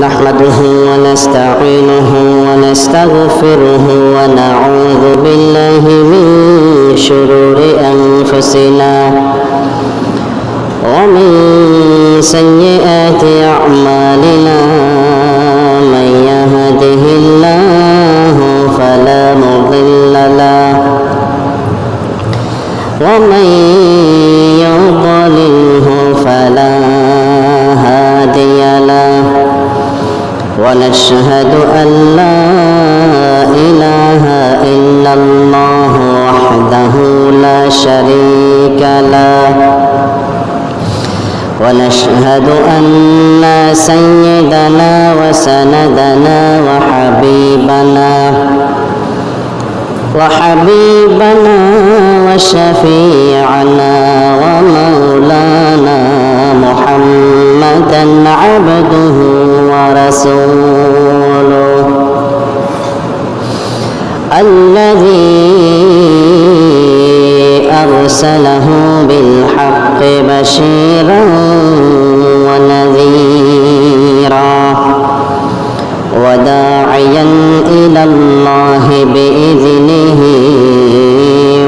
نحمده ونستعينه ونستغفره ونعوذ بالله من شرور أنفسنا ومن سيئات أعمالنا من يهده الله فلا مضل له ومن يضلله فلا هادي له ونشهد أن لا إله إلا الله وحده لا شريك له ونشهد أن سيدنا وسندنا وحبيبنا وشفيعنا ومولانا محمدا عبده ورسوله الذي أرسله بالحق بشيرا ونذيرا وداعيا إلى الله بإذنه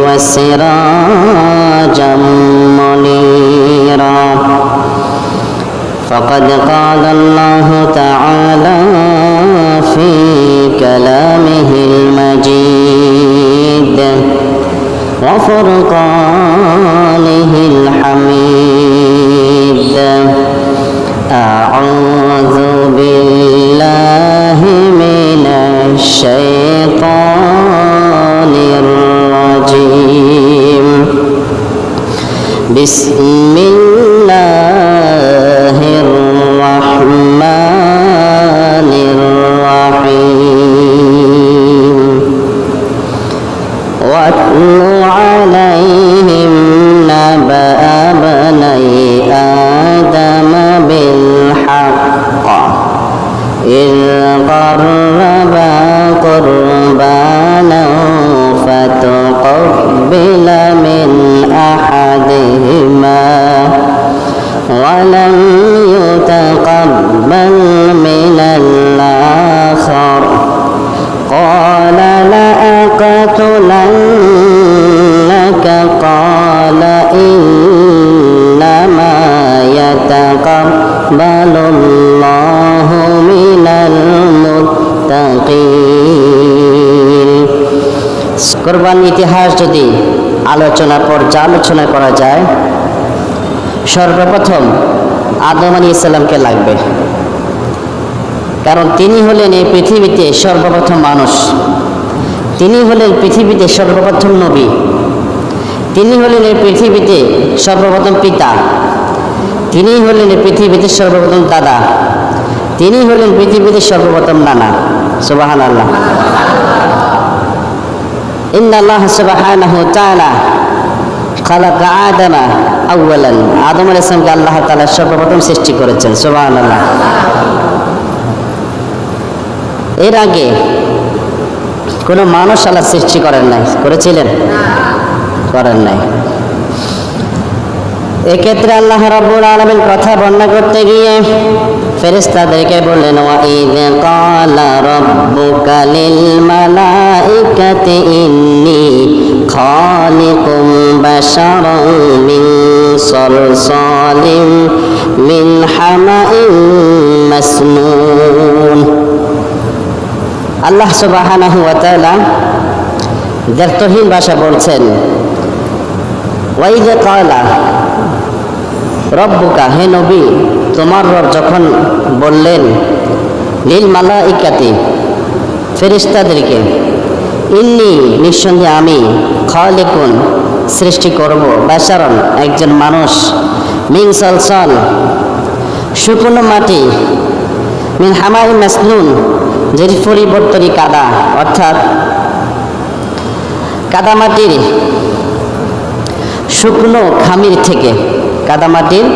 وسراجا منيرا فقد قال الله تعالى في كلامه المجيد وفرقانه الحميد أعوذ بالله من الشيطان الرجيم بسم الله الرحمن الرحيم واتل عليهم نبأ بني آدم بالحق إذ قربا قربانا فتقبل من أحدهما ولم يتقبل من الآخر قال لأقتلنك قال إنما يتقبل الله من المتقين কুরবান ইতিহাস যদি আলোচনা করা যায় সর্বপ্রথম আদম আলাইহিস সালামকে লাগবে, কারণ তিনি হলেন এই পৃথিবীতে সর্বপ্রথম মানুষ, তিনি হলেন পৃথিবীতে সর্বপ্রথম নবী, তিনি হলেন এই পৃথিবীতে সর্বপ্রথম পিতা, তিনি হলেন এই পৃথিবীতে সর্বপ্রথম দাদা, তিনি হলেন পৃথিবীতে সর্বপ্রথম নানা। সুবহানাল্লাহ। ইন্নাল্লাহ সুবহানাহু ওয়া তাআলা খালাকা আদামা আউওয়ালান, আদম আলাইহিস সালামকে আল্লাহ তাআলা সর্বপ্রথম সৃষ্টি করেছেন। সুবহানাল্লাহ। এর আগে কোনো মানুষ আল্লাহ সৃষ্টি করেন নাই, করেছিলেন? করেন নাই। এক্ষেত্রে আল্লাহ রাব্বুল আলামিন কথা বর্ণনা করতে গিয়ে ফেরেশতাদেরকে বললেন, ওয়া ইয ক্বালা রাব্বুকা লিল মালাইকাতি ইন্নী খালিকুম বাশারান মিন সালসালিম মিন হামাইন মাসনুন। আল্লাহ সুবহানাহু ওয়া তাআলা দ্ব্যর্থহীন ভাষা বলছেন, ওয়া ইয ক্বালা রব্বুকা, হে নবী তোমার রব যখন বললেন লিল মালাইকাতি ফেরেশতাদেরকে, ইন্নী নিঃসন্দেহে আমি খালিকুন সৃষ্টি করব বাশারান একজন মানুষ, মিন সালসাল শুকনো মাটি, মিন হামাই মাসনুন যের পরিবর্তনী কাদা, অর্থাৎ কাদামাটির শুকনো খামির থেকে, কাদামাটির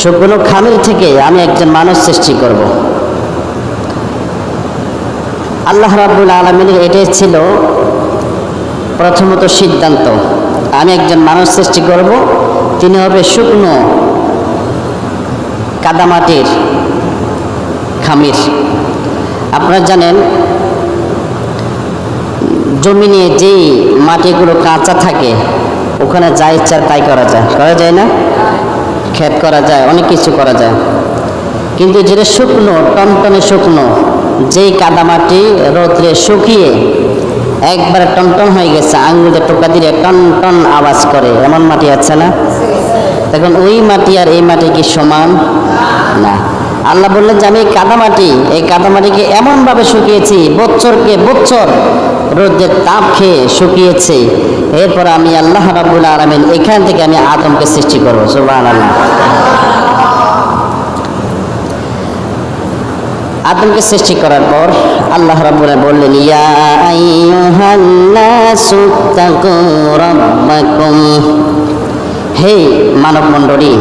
শুকনো খামির থেকে আমি একজন মানুষ সৃষ্টি করব। আল্লাহ রাব্বুল আলামিনের এটাই ছিল প্রথমত সিদ্ধান্ত, আমি একজন মানুষ সৃষ্টি করব, তিনি হবে শুকনো কাদামাটির খামির। আপনারা জানেন জমিনে যেই মাটিগুলো কাঁচা থাকে ওখানে যা ইচ্ছা তাই করা যায় না? ক্ষেত করা যায়, অনেক কিছু করা যায়। কিন্তু যেটা শুকনো, টনটনে শুকনো, যেই কাদামাটি রোদ্রে শুকিয়ে একবারে টনটন হয়ে গেছে, আঙুলে টোকা দিলে টন টন আওয়াজ করে, এমন মাটি আছে না? তখন ওই মাটি আর এই মাটি কি সমান না? আল্লাহ বললেন যে আমি এই কাদামাটিকে এমনভাবে শুকিয়েছি, বছরকে বছর রোদের তাপ খেয়ে শুকিয়েছে। এরপর আমি আল্লাহ রাব্বুল আলামিন এখান থেকে আমি আদমকে সৃষ্টি করবো। সুবহানাল্লাহ। আদমকে সৃষ্টি করার পর আল্লাহ রাব্বুল আলামিন বললেন, ইয়া আইয়ুহান নাসু তাকু রাব্বাকুম, হে মানব মণ্ডলী,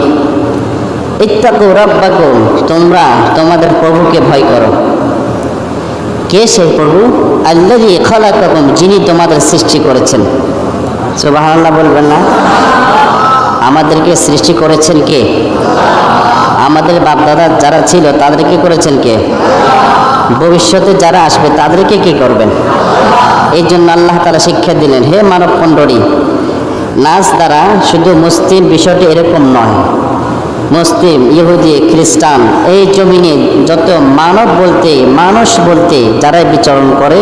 ইত্তাকু রাব্বাকুম, তোমরা তোমাদের প্রভুকে ভয় করো। কে সেই প্রভু? আল্লাযী খালাকাকুম, যিনি তোমাদের সৃষ্টি করেছেন। সুবহানাল্লাহ বলবেন না? আমাদেরকে সৃষ্টি করেছেন কে? আমাদের বাপদাদা যারা ছিল তাদেরকে করেছেন কে? ভবিষ্যতে যারা আসবে তাদেরকে কি করবেন? এই জন্য আল্লাহ তাআলা শিক্ষা দিলেন, হে মানব মণ্ডলী, নাচ দ্বারা শুধু মুসলিম বিষয়টি এরকম নয়। মুসলিম, ইহুদি, খ্রিস্টান, এই জমিনে যত মানুষ বলতে যারাই বিচরণ করে,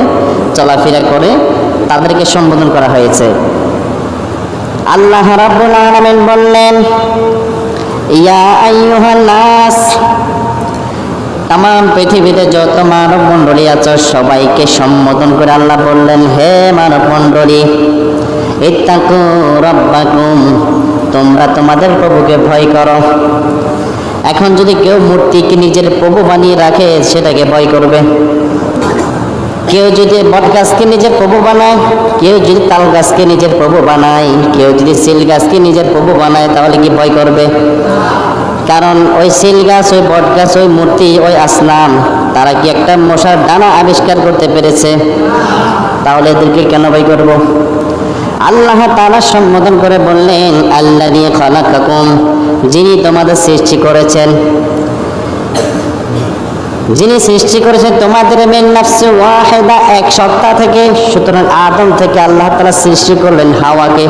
চলাফেরা করে, তাদেরকে সম্বোধন করা হয়েছে। আল্লাহ রাব্বুল আলামিন বললেন, ইয়া আইয়ুহান নাস, তাম পৃথিবীতে যত মানব মণ্ডলী আছে সবাইকে সম্বোধন করে আল্লাহ বললেন, হে মানব মণ্ডলী, ইত্তাকু রাব্বাকুম, তোমরা তোমাদের প্রভুকে ভয় করো। এখন যদি কেউ মূর্তিকে নিজের প্রভু বানিয়ে রাখে সেটাকে ভয় করবে। কেউ যদি বট গাছকে নিজের প্রভু বানায়, কেউ যদি তাল গাছকে নিজের প্রভু বানায়, কেউ যদি সিল গাছকে নিজের প্রভু বানায়, তাহলে কি ভয় করবে? কারণ ওই সিল গাছ, ওই বট গাছ, ওই মূর্তি, ওই আসনাম, তারা কি একটা মশার দানা আবিষ্কার করতে পেরেছে? তাহলে এদেরকে কেন ভয় করব? আল্লাহ তাআলা সম্বোধন করে বললেন, আল্লাযী খালাকাকুম, যিনি তোমাদের সৃষ্টি করেছেন। যিনি সৃষ্টি করেছেন তোমাদের মিন নাফসিন ওয়াহিদা, এক সত্তা থেকে। সুতরাং আদম থেকে আল্লাহ তাআলা সৃষ্টি করলেন হাওয়াকে।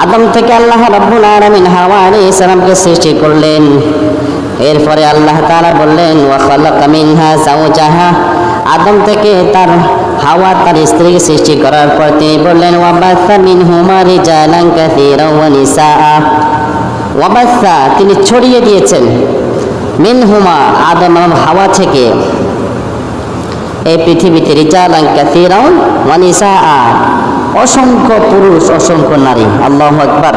আদম থেকে আল্লাহ রাব্বুল আলামিন হাওয়া আলাইহিস সালামকে সৃষ্টি করলেন। এরপরে আল্লাহ তাআলা বললেন, ওয়া খালাকা মিনহা যাওজাহা, আদম থেকে তার হাওয়া তার স্ত্রীকে সৃষ্টি করার পর তিনি বললেন, ওয়া বাসা মিনহুমা রিজালান কাসীরা ওয়া নিসাআ, ওয়া বাসা, তিনি ছড়িয়ে দিয়েছেন, মিনহুমা, আদম এবং হাওয়া থেকে, এই পৃথিবীতে রিজালান কাসীরা ওয়া নিসাআ, অসংখ্য পুরুষ, অসংখ্য নারী। আল্লাহু আকবার।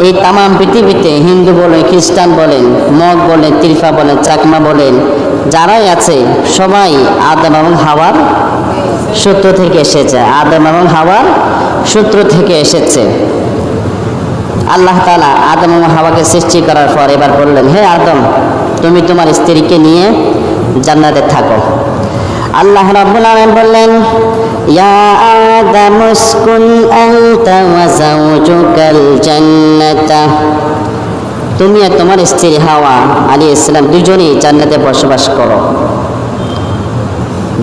এই তাম পৃথিবীতে হিন্দু বলেন, খ্রিস্টান বলেন, মগ বলেন, তিলফা বলেন, চাকমা বলেন, যারাই আছে সবাই আদম এবং হাওয়ার সূত্র থেকে এসেছে। আদম এবং হাওয়ার সূত্র থেকে এসেছে। আল্লাহ তাআলা আদম এবং হাওয়াকে সৃষ্টি করার পর এবার বললেন, হে আদম, তুমি তোমার স্ত্রীকে নিয়ে জান্নাতে থাকো। আল্লাহ রাব্বুল আলামিন বললেন, ইয়া আদম উসকুন আনতা ওয়া যাওজুকাল জান্নাতা, তুমি আর তোমার স্ত্রী হাওয়া আলাইহিস সালাম দুজনেই জান্নাতে বসবাস করো,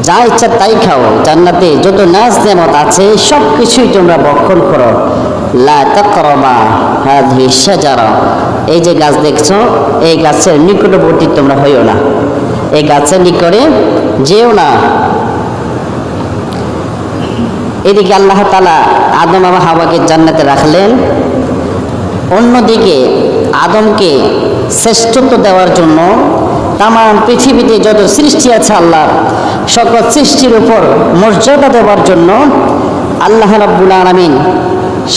যা ইচ্ছা তাই খাও, জান্নাতে যত নাজ নেয়ামত আছে সব কিছুই তোমরা ভক্ষণ করো। লা তাকরাবা হাযিহি শাজারা, এই যে গাছ দেখছো, এই গাছের নিকটবর্তী তোমরা হইও না, এই গাছের নিকটে যেও না। এদিকে আল্লাহ তাআলা আদম এবং হাওয়াকে জান্নাতে রাখলেন, অন্যদিকে আদমকে শ্রেষ্ঠত্ব দেওয়ার জন্য তাম পৃথিবীতে যত সৃষ্টি আছে আল্লাহর, সকল সৃষ্টির উপর মর্যাদা দেওয়ার জন্য আল্লাহ রাব্বুল আলামিন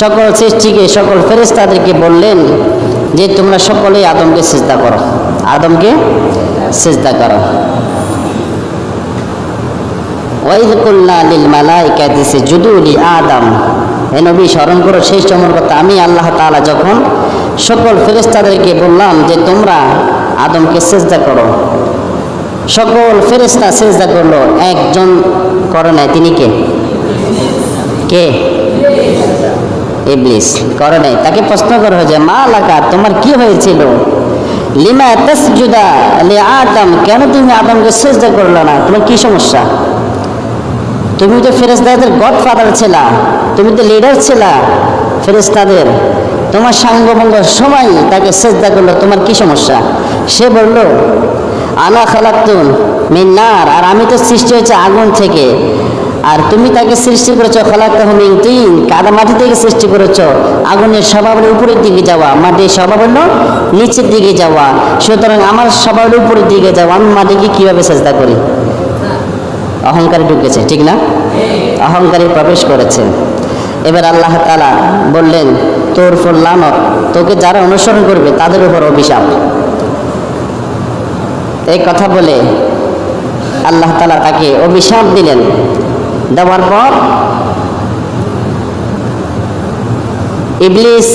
সকল সৃষ্টিকে, সকল ফেরেশতাদেরকে বললেন যে তোমরা সকলেই আদমকে সিজদা করো, আদমকে সিজদা করো। ওয়াইয কুলনা লিল মালাইকাতি ইসজুদু লি আদম, হে নবী স্মরণ করো সেই সময়ের কথা, আমি আল্লাহ তাআলা যখন সকল ফেরেশতাদেরকে বললাম যে তোমরা আদমকে সিজদা করো, সকল ফেরেশতা সিজদা করলো, একজন করে নাই, তিনি কে? কে? ইবলিস করে নাই। তাকে প্রশ্ন করা হয়েছে, মা লাকা, তোমার কি হয়েছিল? লিমা তাসজুদা লি আদম, কেন তুমি আদমকে সিজদা করলে না? তোমার কি সমস্যা? তুমি তো ফেরেশতাদের গডফাদার ছিলা, তুমি তো লিডার ছিলা ফেরেশতাদের, তোমার সাঙ্গভঙ্গ সবাই তাকে সিজদা করলো, তোমার কি সমস্যা? সে বলল আনা খালাকতু মিন নার, আর আমি তো সৃষ্টি হয়েছে আগুন থেকে, আর তুমি তাকে সৃষ্টি করেছো খালাকতাহু মিন তিন, কাদা মাটি থেকে সৃষ্টি করেছো। আগুনের স্বভাব হলো উপরের দিকে যাওয়া, মাটির স্বভাব হলো নিচের দিকে যাওয়া, সুতরাং আমার স্বভাব হলো উপরের দিকে যাওয়া, আমি মাটিকে কিভাবে সিজদা করি? অহংকারে ঢুকেছে, ঠিক না? অহংকারে প্রবেশ করেছে। এবার আল্লাহ তাআলা বললেন তোর উপর লানত, তোকে যারা অনুসরণ করবে তাদের উপর অভিশাপ। এই কথা বলে আল্লাহ তাআলা তাকে অভিশাপ দিলেন। দেওয়ার পর ইবলিস,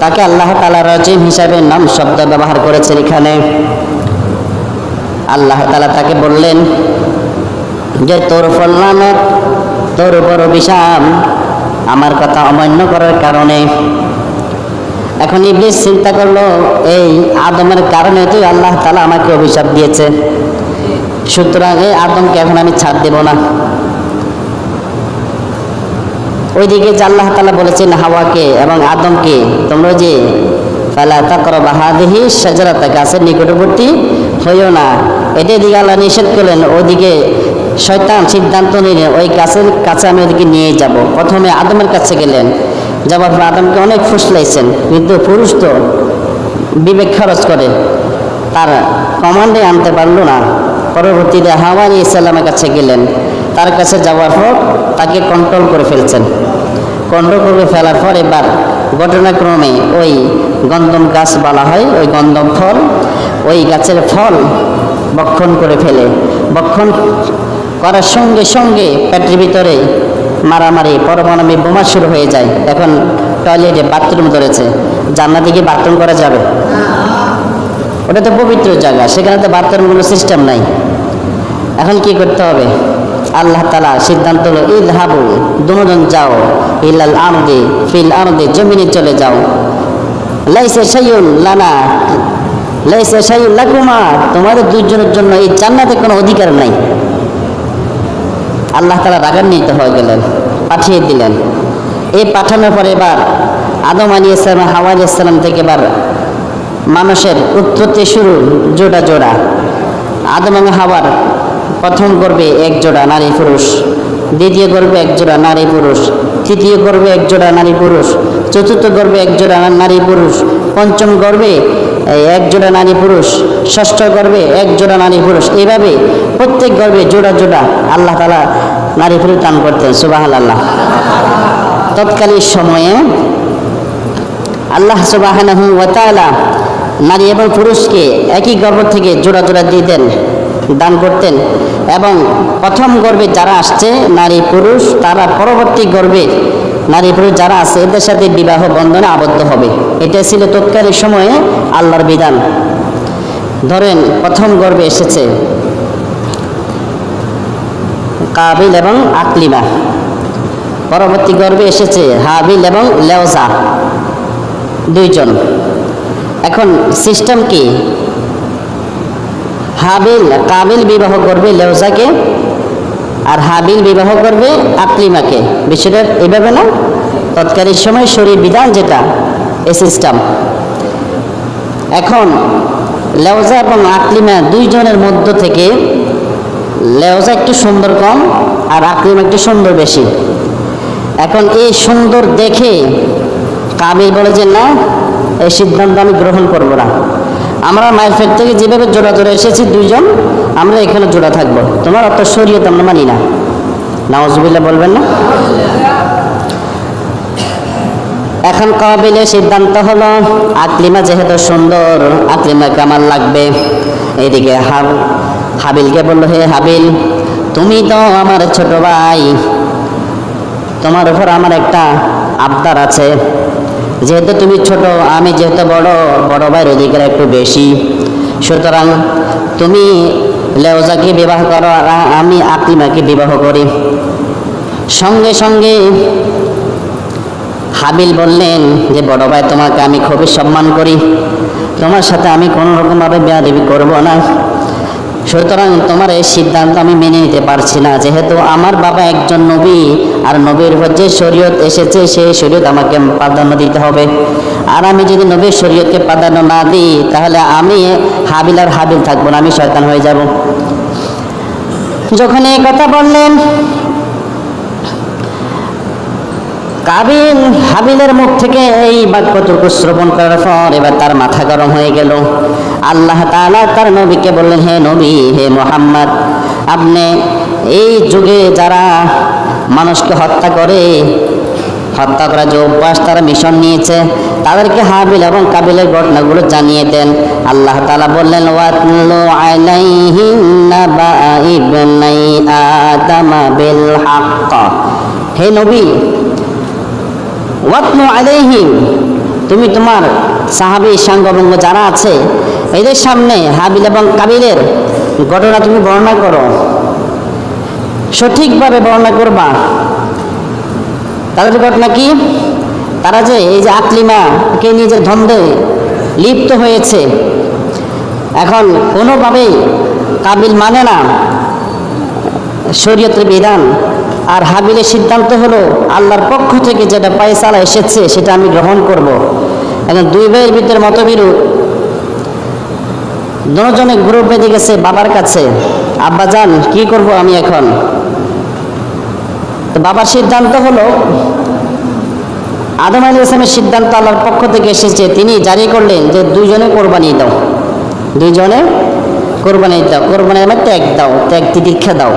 তাকে আল্লাহ তাআলা রাজিম হিসাবে নাম শব্দ ব্যবহার করেছেন এখানে। আল্লাহ তাআলা তাকে বললেন যে তোর উপর লানত, তোর উপর অভিশাপ, আমার কথা অমান্য করার কারণে। এখন ইবলিস চিন্তা করলো এই আদমের কারণে তো আল্লাহ তাআলা আমাকে অভিশাপ দিয়েছে, সুতরাং এই আদমকে এখন আমি ছাড় দেব না। ওইদিকে যে আল্লাহ তাআলা বলেছেন হাওয়াকে এবং আদমকে, তোমরা যে ফালা তাকরাবা হাযিহি শাজারাতা, গাছের নিকটবর্তী হইও না, এটার দিকে আল্লাহ নিষেধ করলেন। ওইদিকে শয়তান সিদ্ধান্ত নিলেন ওই গাছের কাছে আমি ওদিকে নিয়ে যাব। প্রথমে আদমের কাছে গেলেন, যাবার পর আদমকে অনেক ফুসলাইছেন, কিন্তু পুরুষ তো বিবেক খরচ করে, তার কমান্ডে আনতে পারলো না। পরবর্তীতে হাওয়া আলাইহিস সালামের কাছে গেলেন, তার কাছে যাওয়ার পর তাকে কন্ট্রোল করে ফেলছেন। কন্ট্রোল করে ফেলার পর এবার ঘটনাক্রমে ওই গন্ধম গাছ বলা হয়, ওই গন্ধম ফল, ওই গাছের ফল ভক্ষণ করে ফেলে। ভক্ষণ করার সঙ্গে সঙ্গে পেটের ভিতরে মারামারি, পারমাণবিক বোমা শুরু হয়ে যায়। এখন টয়লেটে বাথরুম ধরেছে, জান্নাতে কি বাথরুম করা যাবে? ওটা তো পবিত্র জায়গা, সেখানে তো বাথরুম কোনো সিস্টেম নাই। এখন কি করতে হবে? আল্লাহ তাআলা সিদ্ধান্ত হলো ইযহাবু, দুজন যাও, ইলাল আরদি, ফিল আরদি, জমিনে চলে যাও, লাইসা শাইউন লানা, লাইসা শাইউন লাকুমা, তোমাদের দুইজনের জন্য এই জান্নাতে কোনো অধিকার নাই। আল্লাহ তাআলা রাগান্বিত হয়ে গেলেন, পাঠিয়ে দিলেন। এই পাঠানোর পরে এবার আদম আলাইহিস সালাম, হাওয়া আলাইহিস সালাম থেকে এবার মানুষের উৎপত্তি শুরু জোড়া জোড়া। আদম এবং হাওয়ার প্রথম গর্ভে এক জোড়া নারী পুরুষ, দ্বিতীয় গর্ভে এক জোড়া নারী পুরুষ, তৃতীয় গর্ভে এক জোড়া নারী পুরুষ, চতুর্থ গর্ভে এক জোড়া নারী পুরুষ, পঞ্চম গর্ভে এক জোড়া নারী পুরুষ, ষষ্ঠ গর্ভে এক জোড়া নারী পুরুষ। এইভাবে প্রত্যেক গর্ভে জোড়া জোড়া আল্লাহ তাআলা নারী পুরুষ দান করতেন। সুবহানাল্লাহ। তৎকালীন সময়ে আল্লাহ সুবহানাহু ওয়া তাআলা নারী এবং পুরুষকে একই গর্ভ থেকে জোড়া জোড়া দিতেন, দান করতেন। এবং প্রথম গর্ভে যারা আসছে নারী পুরুষ, তারা পরবর্তী গর্ভে নারী পুরুষ যারা আছে এদের সাথে বিবাহ বন্ধনে আবদ্ধ হবে। এটা ছিল তৎকালীন সময়ে আল্লাহর বিধান। ধরেন প্রথম গর্ভে এসেছে কাবিল এবং আকলিমা, পরবর্তী গর্ভে এসেছে হাবিল এবং লেওজা, দুইজন। এখন সিস্টেম কি? কাবিল বিবাহ করবে লেওজাকে, আর হাবিল বিবাহ করবে আকলিমাকে। বিষয়টা এভাবে না, তৎকালীন সময় শরীর বিধান যেটা, এই সিস্টেম। এখন লেওজা এবং আকলিমা দুইজনের মধ্য থেকে লেওজা একটু সুন্দর কম আর আকলিমা একটু সুন্দর বেশি। এখন এই সুন্দর দেখে কাবিল বলে যে না, এই সিদ্ধান্ত আমি গ্রহণ করব না, আমরা মায়ের পেট থেকে যেভাবে জোড়া জোড়া এসেছি দুইজন, আমরা এখানে জোড়া থাকবো, তোমার অত শরীয়ত আমরা মানি না। নাউজুবিল্লাহ বলবেন না? এখন কাবিলের সিদ্ধান্ত হলো আকলিমা যেহেতু সুন্দর, আকলিমাকে আমার লাগবে। এদিকে হাবিলকে বললো, হে হাবিল, তুমি তো আমার ছোট ভাই, তোমার উপর আমার একটা আবদার আছে। যেহেতু তুমি ছোট, আমি যেহেতু বড়, বড় ভাইয়ের অধিকার একটু বেশি, সুতরাং তুমি লেওজাকে বিবাহ করো আর আমি আকলিমাকে বিবাহ করি। সঙ্গে সঙ্গে হাবিল বললেন যে বড় ভাই, তোমাকে আমি খুবই সম্মান করি, তোমার সাথে আমি কোনো রকমভাবে বেয়াদবি করব না, সুতরাং তোমার এই সিদ্ধান্ত আমি মেনে নিতে পারছি না। যেহেতু আমার বাবা একজন নবী, আর নবীর উপর যে শরীয়ত এসেছে সেই শরীয়ত আমাকে প্রাধান্য দিতে হবে, আর আমি যদি নবীর শরীয়তকে প্রাধান্য না দিই তাহলে আমি হাবিল আর হাবিল থাকবো না, আমি শয়তান হয়ে যাব। যখন এই কথা বললেন, কাবিল হাবিলের মুখ থেকে এই বাক্যটুকু শ্রবণ করার পর এবার তার মাথা গরম হয়ে গেল। আল্লাহ তাআলা তার নবীকে বললেন, হে নবী, হে মুহাম্মদ, আপনি এই যুগে যারা মানুষকে হত্যা করে, হত্যা করা যে অভ্যাস তারা মিশন নিয়েছে, তাদেরকে হাবিল এবং কাবিলের ঘটনাগুলো জানিয়ে দেন। আল্লাহ তাআলা বললেন, ওয়াতলু আলাইহিম নাবা ইবনাই আদম বিল হক। হে নবী, ওয়াতলু আলাইহিম, তুমি তোমার সাহাবী সাঙ্গবঙ্গ যারা আছে এদের সামনে হাবিল এবং কাবিলের ঘটনা তুমি বর্ণনা করো, সঠিকভাবে বর্ণনা করবা। তাদের ঘটনা কি? তারা যে এই যে আকলিমাকে নিজের দ্বন্দ্বে লিপ্ত হয়েছে, এখন কোনোভাবেই কাবিল মানে না শরীয়তের বিধান, আর হাবিলের সিদ্ধান্ত হলো আল্লাহর পক্ষ থেকে যেটা ফায়সালা এসেছে সেটা আমি গ্রহণ করব। এখন দুই ভাইয়ের ভিতরে মতবিরোধ, দুজনে গ্রুপ বেঁধে গেছে বাবার কাছে, আব্বাজান কি করব আমি এখন? তো বাবার সিদ্ধান্ত হলো, আদম আলাইহিস সালামের সিদ্ধান্ত আল্লাহর পক্ষ থেকে এসেছে, তিনি জারি করলেন যে দুইজনে কোরবানি দাও, দুইজনে কোরবানি দাও, কোরবানি মানে ত্যাগ দাও, ত্যাগ তিতিক্ষা দাও।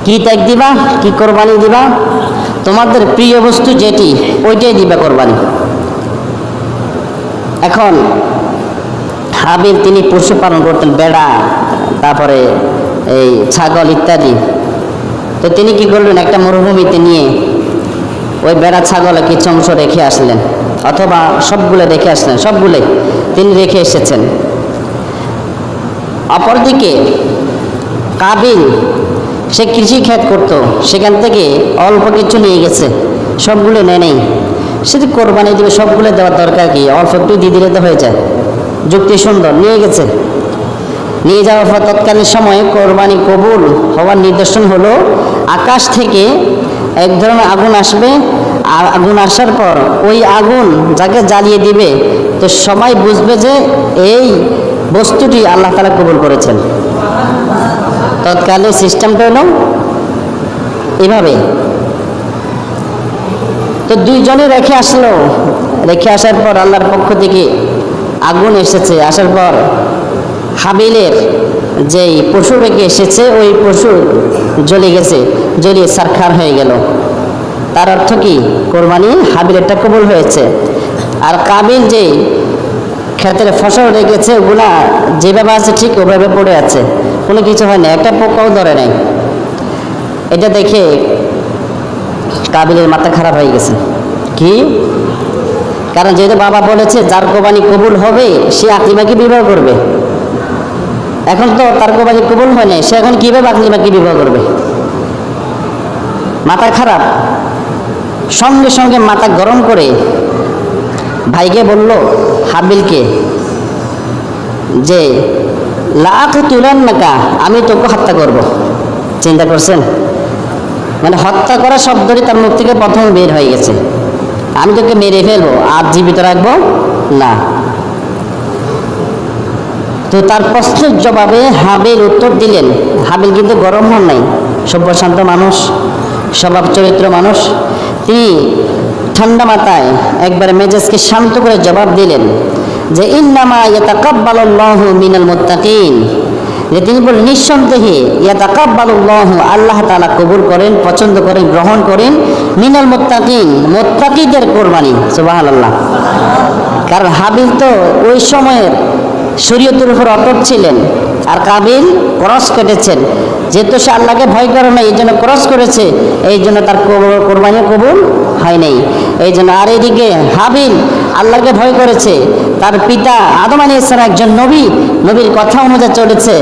কি ত্যাগ দিবা, কি কোরবানি দিবা? তোমাদের প্রিয় বস্তু যেটি ওইটাই দিবা কোরবানি। এখন হাবিল তিনি পশু পালন করতেন, বেড়া, তারপরে এই ছাগল ইত্যাদি। তো তিনি কি করলেন, একটা মরুভূমিতে নিয়ে ওই বেড়া ছাগলে কিছু অংশ রেখে আসলেন, অথবা সবগুলো রেখে আসলেন, সবগুলোই তিনি রেখে এসেছেন। অপরদিকে কাবিল সে কৃষি ক্ষেত করত, সেখান থেকে অল্প কিছু নিয়ে গেছে, সবগুলো নেয় নেই, সে তো কোরবানি দিবে, সবগুলো দেওয়ার দরকার কি, অল্প একটু দিয়ে দিলে তো হয়ে যায়। যুক্তি সুন্দর, নিয়ে গেছে। নিয়ে যাওয়ার পর তৎকালীন সময়ে কোরবানি কবুল হওয়ার নিদর্শন হলো আকাশ থেকে এক ধরনের আগুন আসবে, আগুন আসার পর ওই আগুন যাকে জ্বালিয়ে দিবে তো সবাই বুঝবে যে এই বস্তুটি আল্লাহ তাআলা কবুল করেছেন। তৎকালীন সিস্টেমটা হলো এভাবে। তো দুইজনে রেখে আসলো, রেখে আসার পর আল্লাহর পক্ষ থেকে আগুন এসেছে, আসার পর হাবিলের যেই পশু রেখে এসেছে ওই পশু জ্বলে গেছে, জ্বলিয়ে ছারখার হয়ে গেল। তার অর্থ কি, কোরবানি হাবিলেরটা কবুল হয়েছে। আর কাবিল যে ক্ষেতের ফসল রেখেছে ওগুলা যেভাবে আছে ঠিক ওভাবে পড়ে আছে, কোনো কিছু হয় না, একটা পোকাও ধরে নাই। এটা দেখে কাবিলের মাথা খারাপ হয়ে গেছে। কি কারণ, যেহেতু বাবা বলেছে যার কোরবানি কবুল হবে সে আকলিমাকে বিবাহ করবে, এখন তো তার কোরবানি কবুল হয় নাই, সে এখন কিভাবে আকলিমাকে বিবাহ করবে? মাথা খারাপ। সঙ্গে সঙ্গে মাথা গরম করে ভাইকে বলল, হাবিলকে, যে লাখ তুলান নাকা, আমি তোকে হত্যা করব। চিন্তা করছেন? মানে হত্যা করা শব্দটি তার মুখ থেকে প্রথমে বের হয়ে গেছে, আমি তোকে মেরে ফেলবো, আর জীবিত রাখবো না। তো তার প্রশ্নের জবাবে হাবিল উত্তর দিলেন, হাবিল কিন্তু গরম হন নাই, সভ্য শান্ত মানুষ, স্বভাব চরিত্র মানুষ, তিনি ঠান্ডা মাথায় একবার মেজাজকে শান্ত করে জবাব দিলেন যে ইন্নামা ইয়াতাকাব্বালুল্লাহু মিনাল মুত্তাকিন, যে তিনি বলেন নিঃসন্দেহে ইয়াতাকাব্বালুল্লাহু, আল্লাহ তাআলা কবুল করেন, পছন্দ করেন, গ্রহণ করেন, মিনাল মুত্তাকিন, মুত্তাকিদের কোরবানি। সুবহানাল্লাহ। কারণ হাবিল তো ওই সময়ের শরীয়তের উপর অটল ছিলেন, আর কাবিল ক্রস কেটেছেন, যেহেতু সে আল্লাহকে ভয় করে না এই জন্য ক্রস করেছে, এই জন্য তার কোরবানি কবুল হয় নাই। এই জন্য আর এদিকে হাবিল আল্লাহকে ভয় করেছে, তার পিতা আদম আলাইহিস সালাম একজন নবী, নবীর কথা অনুযায়ী চলেছে,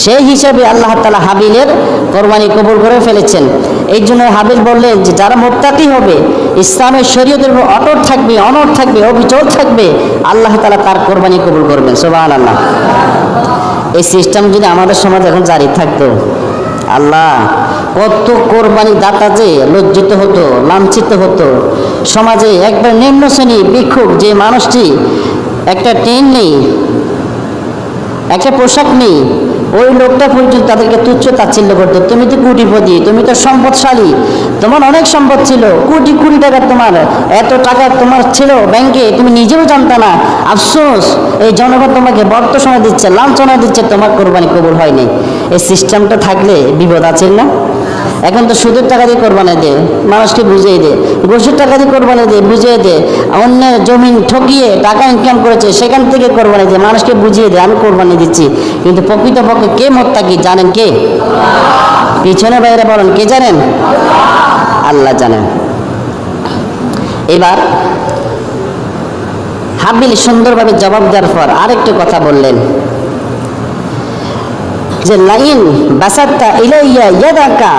সেই হিসাবে আল্লাহ তাআলা হাবিলের কোরবানি কবুল করে ফেলেছেন। এই জন্য হাবিল বললেন যে যারা মুত্তাকি হবে ইসলামের শরীয়তের উপর অটট থাকবে, অনড় থাকবে, অবিচল থাকবে, আল্লাহ তাআলা তার কোরবানি কবুল করবেন। সুবহানাল্লাহ। এই সিস্টেম যদি আমাদের সমাজে এখন জারি থাকতো, আল্লাহ, কত কোরবানি দাতা যে লজ্জিত হতো, লাঞ্ছিত হতো। সমাজে একবার নিম্ন শ্রেণী ভিক্ষুক যে মানুষটি একটা টেন নেই, একটা পোশাক নেই, ওই লোকটা পর্যন্ত তাদেরকে তুচ্ছ তাচ্ছিল্য করতো। তুমি তো কোটিপতি, তুমি তো সম্পদশালী, তোমার অনেক সম্পদ ছিল, কোটি কোটি টাকা, তোমার এত টাকা তোমার ছিল ব্যাংকে, তুমি নিজেও জানতা না। আফসোস, এই জনগণ তোমাকে বর্তসনা দিচ্ছে, লাঞ্ছনা দিচ্ছে, তোমার কোরবানি কবুল হয়নি। এই সিস্টেমটা থাকলে বিপদ আছে না? এখন তো সুদের টাকা দিয়ে কোরবানি দে, মানুষকে বুঝিয়ে দে, ঘুষের টাকা দিয়ে কোরবানি দে, বুঝিয়ে দে, অন্যের জমিন ঠকিয়ে টাকা ইনকাম করেছে সেখান থেকে কোরবানি দে, মানুষকে বুঝিয়ে দে আমি কোরবানি দিচ্ছি। কিন্তু প্রকৃতপক্ষে কে মোত্তাকি জানেন? কে? পিছনে বাইরে বলেন, কে জানেন? আল্লাহ জানেন। এবার হাবিল সুন্দরভাবে জবাব দেওয়ার পর আরেকটু কথা বললেন যে লাইন বাসাত্তা ইলাইয়া ইয়াদাকা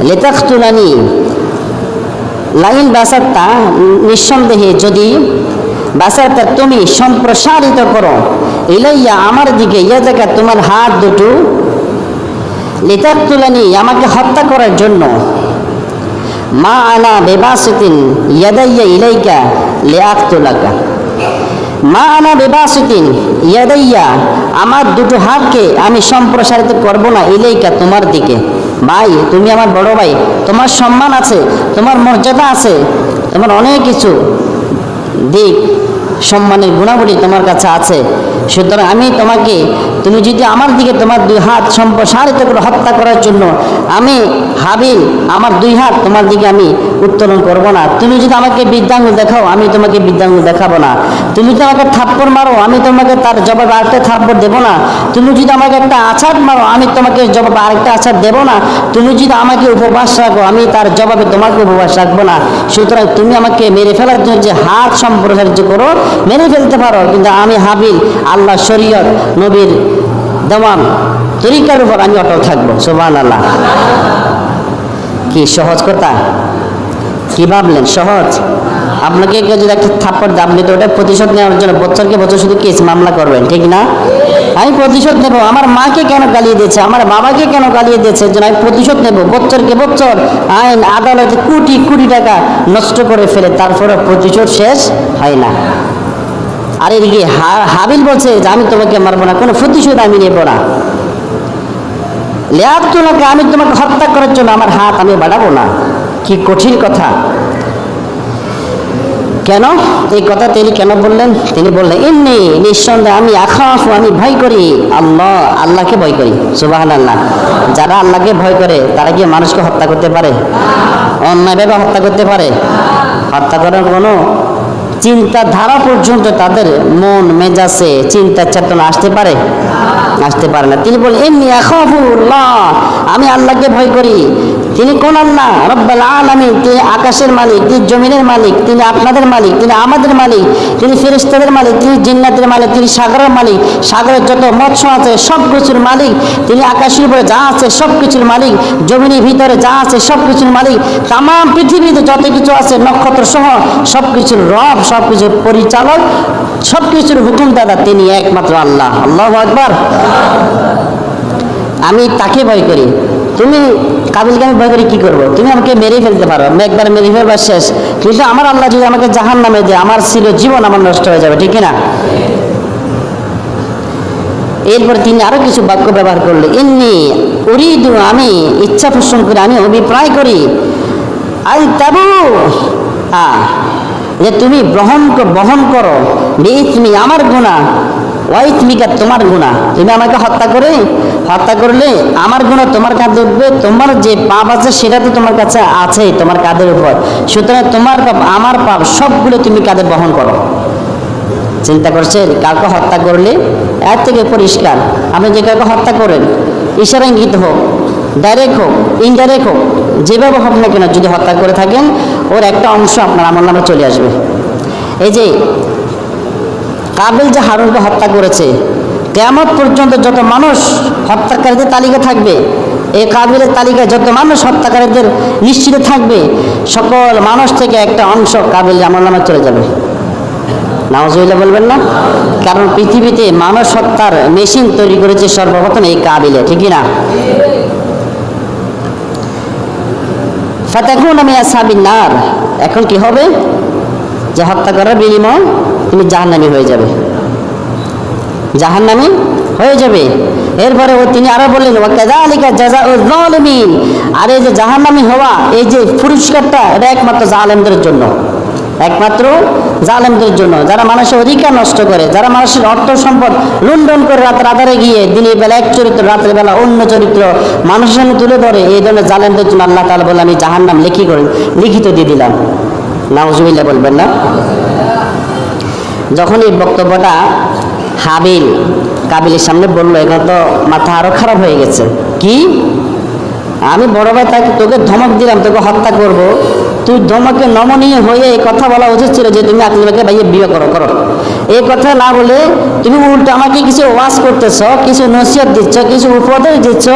লিতাকতুলানি, লাইন বাসাত্তা, নিঃসন্দেহে যদি, বাসাত্তা তুমি সম্প্রসারিত করো, ইলাইয়া আমার দিকে, ইয়াদাকা তোমার হাত দুটো, লিতাকতুলানি আমাকে হত্যা করার জন্য, মা আনা বিবাসিতিন ইয়াদাইয়া ইলাইকা লিআকতুলাকা, মা আনা বিবাসিতিন ইয়াদাইয়া আমার দুটো হাতকে আমি সম্প্রসারিত করব না, ইলাইকা তোমার দিকে। ভাই, তুমি আমার বড় ভাই, তোমার সম্মান আছে, তোমার মর্যাদা আছে, তোমার অনেক কিছু দিক সম্মানের গুণাবলী তোমার কাছে আছে। সুতরাং আমি তোমাকে, তুমি যদি আমার দিকে তোমার দুই হাত সম্প্রসারিত করে হত্যা করার জন্য, আমি হাবিল আমার দুই হাত তোমার দিকে আমি উত্তোলন করব না। তুমি যদি আমাকে বৃদ্ধাঙ্গুল দেখাও, আমি তোমাকে বৃদ্ধাঙ্গুল দেখাবো না। তুমি যদি আমাকে থাপ্পড় মারো, আমি তোমাকে তার জবাবে আরেকটা থাপ্পড় দেবো না। তুমি যদি আমাকে একটা আছাড় মারো, আমি তোমাকে জবাবে আরেকটা আছাড় দেবো না। তুমি যদি আমাকে উপবাস রাখো, আমি তার জবাবে তোমাকে উপবাস রাখবো না। সুতরাং তুমি আমাকে মেরে ফেলার জন্য যে হাত সম্প্রসারিত করো, মেরে ফেলতে পারো, কিন্তু আমি হাবিল আল্লাহ শরীয়ত নবীর দেওয়ান তরিকার উপর আমি অটল থাকবো। সুবহানাল্লাহ। কি সহজ কথা? কি ভাবলেন সহজ? আপনাকে কেউ যদি একটা থাপ্পড় দাম দিত, ওটা প্রতিশোধ নেওয়ার জন্য বছরকে বছর শুধু কেস মামলা করবেন, ঠিক না? আমি প্রতিশোধ নেব, আমার মাকে কেন গালিয়ে দিয়েছে, আমার বাবাকে কেন গালিয়ে দিয়েছে, এর জন্য আমি প্রতিশোধ নেব। বছরকে বছর আইন আদালতে কোটি কোটি টাকা নষ্ট করে ফেলে, তারপরে প্রতিশোধ শেষ হয় না। আর এদিকে হাবিল বলছে যে আমি তোমাকে মারবো না, কোনো প্রতিশোধ আমি নেব না। লিআকতুলাকা, আমি তোমাকে হত্যা করার জন্য আমার হাত আমি বাড়াবো না। কি কঠিন কথা! কেন এই কথা তিনি কেন বললেন? তিনি বললেন ইন্নী, নিঃসন্দেহে আমি আখাফু, আমি ভয় করি আল্লাহ, আল্লাহকে ভয় করি। সুবহানাল্লাহ। যারা আল্লাহকে ভয় করে তারা কি মানুষকে হত্যা করতে পারে? অন্যায়ভাবে হত্যা করতে পারে? হত্যা করার কোনো চিন্তাধারা পর্যন্ত তাদের মন মেজাজে চিন্তা চেতনা আসতে পারে? আসতে পারে না। তিনি বলেন ইন্নী আখাফুল্লাহ, আমি আল্লাহকে ভয় করি। তিনি কোন আল্লাহ? রব্বুল আলামিন, তিনি আকাশের মালিক, তিনি জমিনের মালিক, তিনি আপনাদের মালিক, তিনি আমাদের মালিক, তিনি ফেরেশতাদের মালিক, তিনি জিন্নাতের মালিক, তিনি সাগরের মালিক, সাগরের যত মৎস্য আছে সব কিছুর মালিক, তিনি আকাশের উপরে যা আছে সব কিছুর মালিক, জমিনের ভিতরে যা আছে সব কিছুর মালিক, তাম পৃথিবীতে যত কিছু আছে নক্ষত্র সহ সব কিছুর রব, সব কিছুর পরিচালক, সব কিছুর হুকুমদাতা তিনি একমাত্র আল্লাহ। আল্লাহু আকবার। আমি তাকে ভয় করি। তুমি কাবিলকে আমি ভয় করি কি করবো? তুমি আমাকে মেরে ফেলতে পারো, আমি একবার মেরে ফেলবার শেষ, কিন্তু আমার আল্লাহ যদি আমাকে জাহান্নামে দেয়, আমার ছিল জীবন আমার নষ্ট হয়ে যাবে, ঠিক না? এরপর তিনি আরো কিছু বাক্য ব্যবহার করলে ইন্নী উরিদু, আমি ইচ্ছা পোষণ করি, আমি অভিপ্রায় করি, আই তাবু, যে তুমি বহন করো, বিইথমি, আমার গুনাহ, ওয়াইথমিকা, তোমার গুনাহ। তুমি আমাকে হত্যা করলে আমার গুনাহ তোমার কাঁধে উঠবে, তোমার যে পাপ আছে সেটা তো তোমার কাছে আছে, তোমার কাঁধের উপর। সুতরাং তোমার পাপ আমার পাপ সবগুলো তুমি কাঁধে বহন করো। চিন্তা করছেন? কাউকে হত্যা করলে এর থেকে পরিষ্কার, আপনি যে কাউকে হত্যা করেন, ইশারা ইঙ্গিত হোক, ডাইরেক্ট হোক, ইনডাইরেক্ট হোক, যেভাবে হোক না কেন, যদি হত্যা করে থাকেন ওর একটা অংশ আপনার আমলনামে চলে আসবে। এই যে কাবিল যে হারুনকে হত্যা করেছে, কিয়ামত পর্যন্ত যত মানুষ হত্যাকারীদের তালিকা থাকবে, এই কাবিলের তালিকায় যত মানুষ হত্যাকারীদের নিশ্চিত থাকবে, সকল মানুষ থেকে একটা অংশ কাবিল আমলনামায় চলে যাবে। নাউজুবিল্লাহ বলবেন না? কারণ পৃথিবীতে মানুষ হত্যার মেশিন তৈরি করেছে সর্বপ্রথম এই কাবিলে, ঠিকই না? ফাতাকুনা মিন আসহাবিন নার, এখন কি হবে? যে হত্যা করার বিনিময়ে তুমি জাহান্নামী হয়ে যাবে, জাহান্নামী হয়ে যাবে। এরপরে তিনি আরো বললেন ওয়া কাযালিকা জাযাউয যালিমিন, আর এই যে জাহান্নামী হওয়া, এই যে পুরস্কারটা, এটা একমাত্র জালেমদের জন্য, একমাত্র জালেমদের জন্য, যারা মানুষের অধিকার নষ্ট করে, যারা মানুষের অর্থ সম্পদ লুণ্ঠন করে রাতের আধারে গিয়ে দিনের বেলা এক চরিত্র, রাতের বেলা অন্য চরিত্র মানুষের সামনে তুলে ধরে, এই ধরনের জালেমদের জন্য আল্লাহ তাআলা বলে আমি জাহান্নাম লিখিত দিয়ে দিলাম। নাউজুবিল্লাহ বলবেন না? যখন এই বক্তব্যটা হাবিল কাবিলের সামনে বললো, এখন তো মাথা আরো খারাপ হয়ে গেছে। কি, আমি বড় ভাই তোকে ধমক দিলাম, তোকে হত্যা করব, তুই ধমকে নমনীয় হয়ে এই কথা বলা উচিত ছিল যে তুমি আকলিমাকে ভাইয়ে বিয়ে করো। এই কথা না বলে তুমি উল্টো আমাকে কিছু ওয়াজ করতেছ, কিছু নসিহত দিচ্ছ, কিছু উপদেশ দিচ্ছ,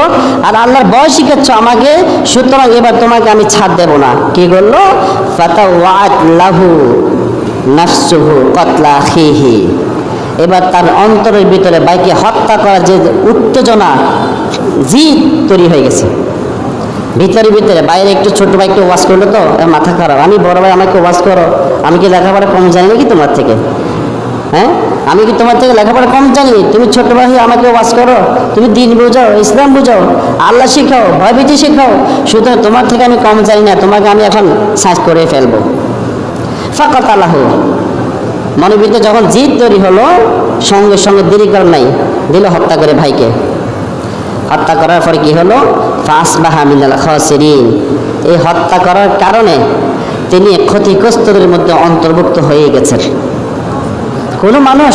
আর আল্লাহর ভয় শিখাচ্ছ আমাকে, সুতরাং এবার তোমাকে আমি ছাড় দেব না। কি করলো? ফাতাওয়াত লাহু নাফসুহু কতলা আখিহি, এবার তার অন্তরের ভিতরে ভাইকে হত্যা করার যে উত্তেজনা, জিদ তৈরি হয়ে গেছে ভিতরে ভিতরে। বাইরে একটু ছোট ভাই একটু ওয়াজ করলো তো মাথা খারাপ, আমি বড় ভাই আমাকে ওয়াজ করো, আমি কি লেখাপড়া কম জানি নাকি তোমার থেকে? হ্যাঁ, আমি কি তোমার থেকে লেখাপড়া কম জানি? তুমি ছোট ভাই আমাকে ওয়াজ করো, তুমি দিন বুঝাও, ইসলাম বুঝাও, আল্লাহ শিখাও, ভয়ভীতি শিখাও, সুতরাং তোমার থেকে আমি কম জানি না, তোমাকে আমি এখন সাজ করে ফেলবো। ফাকাতালাহু, মনের ভিতরে যখন জিদ তৈরি হলো, সঙ্গে সঙ্গে দেরি করার নাই, দিল হত্যা করে ভাইকে। হত্যা করার পরে কি হলো? ফাসবাহা মিনাল খাসিরিন, এই হত্যা করার কারণে তিনি ক্ষতিগ্রস্তদের মধ্যে অন্তর্ভুক্ত হয়ে গেছেন। কোনো মানুষ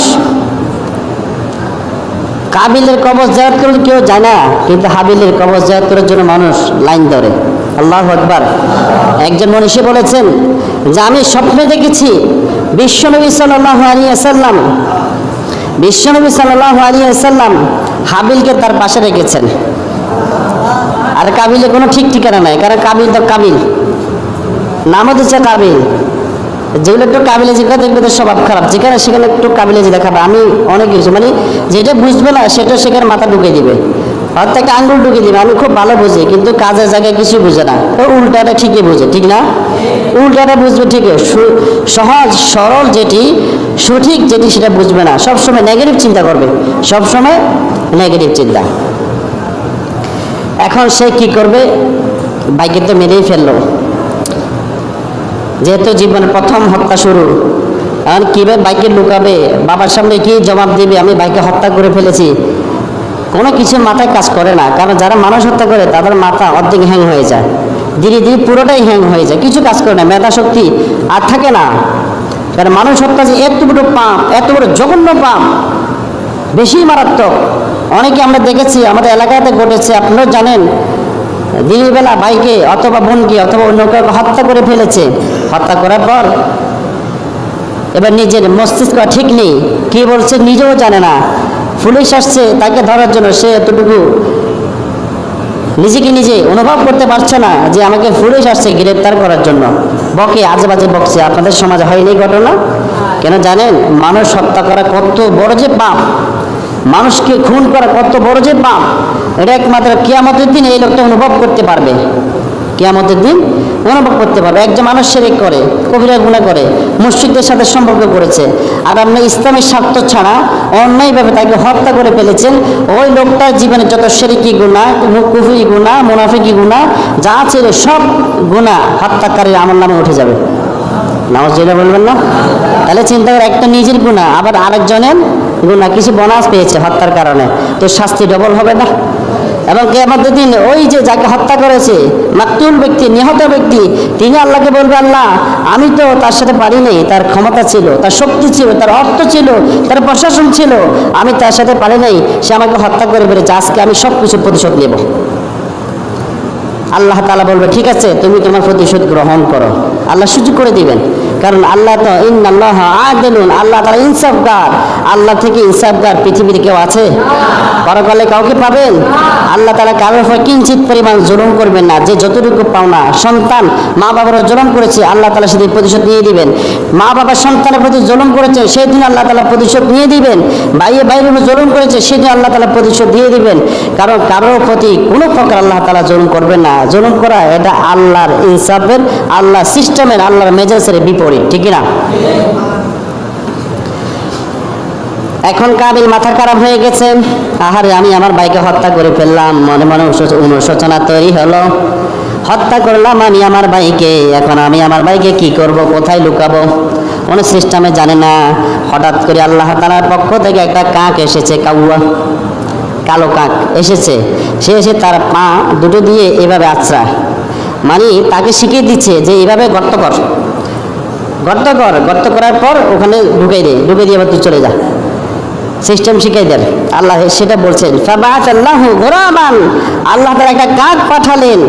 কাবিলের কবর জিয়ারত করে কেউ যায় না, কিন্তু হাবিলের কবর জিয়ারত করার জন্য মানুষ লাইন ধরে। আল্লাহু আকবার। একজন মনীষী বলেছেন যে আমি স্বপ্নে দেখেছি বিশ্বনবী সাল্লাল্লাহু আলাইহি ওয়াসাল্লাম হাবিলকে তার পাশে রেখেছেন, আর কাবিলে কোনো ঠিক ঠিকানা নাই, কারণ কাবিল তো কাবিল, নামও দিচ্ছে কাবিল। যেগুলো একটু কাবিলে জিজ্ঞা দেখবে তো স্বভাব খারাপ, যেখানে সেখানে একটু কাবিলে যে দেখাবে, আমি অনেক কিছু মানে যেটা বুঝবে না সেটা সেখানে মাথা ঢুকিয়ে দিবে, হয়তো একটা আঙ্গুল ঢুকিয়ে দিবে। আমি খুব ভালো বুঝি, কিন্তু কাজের জায়গায় কিছু বুঝে না, ও উল্টাটা ঠিকই বুঝে, ঠিক না? উল্টাটা বুঝবে ঠিকই, সহজ সরল যেটি সঠিক যেটি সেটা বুঝবে না, সবসময় নেগেটিভ চিন্তা করবে, সবসময় নেগেটিভ চিন্তা। এখন সে কি করবে? ভাইকে তো মেরেই ফেললো, যেহেতু জীবনের প্রথম হত্যা শুরু, এখন কীভাবে ভাইকে লুকাবে, বাবার সামনে কি জবাব দিবে, আমি ভাইকে হত্যা করে ফেলেছি? কোনো কিছু মাথায় কাজ করে না, কারণ যারা মানুষ হত্যা করে তাদের মাথা অর্ধেক হ্যাং হয়ে যায়, ধীরে ধীরে পুরোটাই হ্যাং হয়ে যায়, কিছু কাজ করে না, মেধা শক্তি আর থাকে না। কারণ মানুষ হত্যা যে এত বড় পাপ, এত বড় জঘন্য পাপ, বেশি মারাত্মক। অনেকে আমরা দেখেছি আমাদের এলাকাতে ঘটেছে, আপনারা জানেন, দিনের বেলা ভাইকে অথবা বোনকে অথবা অন্য কাউকে হত্যা করে ফেলেছে। হত্যা করার পর এবার নিজের মস্তিষ্ক ঠিক নেই, কি বলছে নিজেও জানে না, পুলিশ আসছে তাকে ধরার জন্য, সে এতটুকু নিজেকে নিজে অনুভব করতে পারছে না যে আমাকে পুলিশ আসছে গ্রেপ্তার করার জন্য, বকে আজে বাজে বকছে। আপনাদের সমাজে হয়নি ঘটনা? কেন জানেন? মানুষ হত্যা করা কত বড় যে পাপ, মানুষকে খুন করা কত বড় যে পাপ, এটা একমাত্র কিয়ামতের দিন এই লোকটা অনুভব করতে পারবে, কিয়ামতের দিন অনুভব করতে পারবে। একজন মানুষ শিরক করে, কবিরা গুনাহ করে, মুশরিকদের সাথে সম্পর্ক করেছে, আর আপনি ইসলামের স্বার্থ ছাড়া অন্যায়ভাবে তাকে হত্যা করে ফেলেছেন, ওই লোকটার জীবনে যত শিরকি গুনাহ, কুফরি গুনাহ, মুনাফিকি গুনাহ যা ছিল সব গুনাহ হত্যাকারীর আমলনামে উঠে যাবে। নাউজুবিল্লাহ বলবেন না? তাহলে চিন্তা করে, একটা নিজের গুনাহ আবার আরেকজনের গুনাহ, কিছু বোনাস পেয়েছে হত্যার কারণে, তো শাস্তি ডবল হবে না? এবং কিয়ামতের দিন ওই যে যাকে হত্যা করেছে, মাকতুল ব্যক্তি, নিহত ব্যক্তি, তিনি আল্লাহকে বলবে, আল্লাহ আমি তো তার সাথে পারি নাই, তার ক্ষমতা ছিল, তার শক্তি ছিল, তার অর্থ ছিল, তার প্রশাসন ছিল, আমি তার সাথে পারি নাই, সে আমাকে হত্যা করে ফেলেছে, আজকে আমি সব কিছু প্রতিশোধ নেব। আল্লাহ তাআলা বলবে ঠিক আছে, তুমি তোমার প্রতিশোধ গ্রহণ করো, আল্লাহ সুযোগ করে দিবেন। কারণ আল্লাহ তো ইন্নাল্লাহা আদিলুন, আল্লাহ তাআলা ইনসাফগার, আল্লাহ থেকে ইনসাফগার পৃথিবীর কেউ আছে? পরকালে কাউকে পাবেন? আল্লাহ তাআলা কারোর উপর কিঞ্চিত পরিমাণ জুলুম করবেন না। যে যতটুকু পাওনা সন্তান মা বাবার জুলুম করেছে, আল্লাহ তাআলা সেদিন প্রতিশোধ নিয়ে দিবেন। মা বাবা সন্তানের প্রতি জুলুম করেছে, সেদিন আল্লাহ তাআলা প্রতিশোধ নিয়ে দিবেন। ভাইয়ে ভাইয়ের উপর জুলুম করেছে, সেদিন আল্লাহ তাআলা প্রতিশোধ দিয়ে দিবেন। কারণ কারোর প্রতি কোনো প্রকার আল্লাহ তাআলা জুলুম করবেন না। জুলুম করা এটা আল্লাহর ইনসাফের, আল্লাহর সিস্টেমের, আল্লাহর মেজাজের বিপরীত, ঠিক না? এখন কাবিল মাথা খারাপ হয়ে গেছে, আহারে আমি আমার ভাইকে হত্যা করে ফেললাম, মনে মনে অনুশোচনা তৈরি হলো। হত্যা করলাম আমি আমার ভাইকে, এখন আমি আমার ভাইকে কি করব, কোথায় লুকাবো, কোনো সিস্টেমে জানে না। হঠাৎ করে আল্লাহ তাআলার পক্ষ থেকে একটা কাক এসেছে, কাউয়া, কালো কাক এসেছে। সে এসে তার পা দুটো দিয়ে এভাবে আছড়া, মানে তাকে শিখিয়ে দিচ্ছে যে এইভাবে গর্ত কর, গর্ত কর, গর্ত করার পর ওখানে ঢুকে দিয়ে এবার তুই চলে যা, সিস্টেম শিখাই দেন। আল্লাহ সেটা বলছেন, ফাবাআসাল্লাহু গুরাবান, আল্লাহ তাআলা একটা কাক পাঠালেন,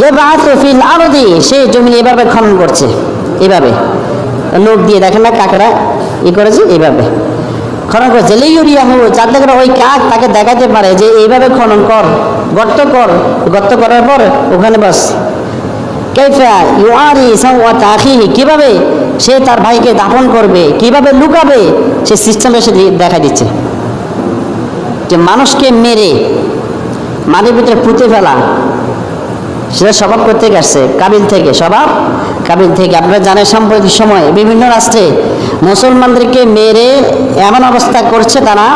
ইয়াবাসু ফিল আরদি, সে জমিন এভাবে খনন করছে, এভাবে লোক দিয়ে, দেখেন না কাকরা ই করেছে, এইভাবে খনন করছে। লিইউরিয়াহু, যাতে করে ওই কাক তাকে দেখাতে পারে যে এইভাবে খনন কর, গর্ত কর, গর্ত করার পর ওখানে বাস কাইফা ইউআরি সাওয়াতা আখিহি, কিভাবে সে তার ভাইকে দাফন করবে, কিভাবে লুকাবে, সে সিস্টেমে সে দেখা দিচ্ছে। যে মানুষকে মেরে মাটির ভিতরে পুঁতে ফেলা, সেটা স্বভাব করতে আসছে কাবিল থেকে, স্বভাব কাবিল থেকে। আপনারা জানেন সাম্প্রতিক সময়ে বিভিন্ন রাষ্ট্রে মুসলমানদেরকে মেরে এমন অবস্থা করছে, তারা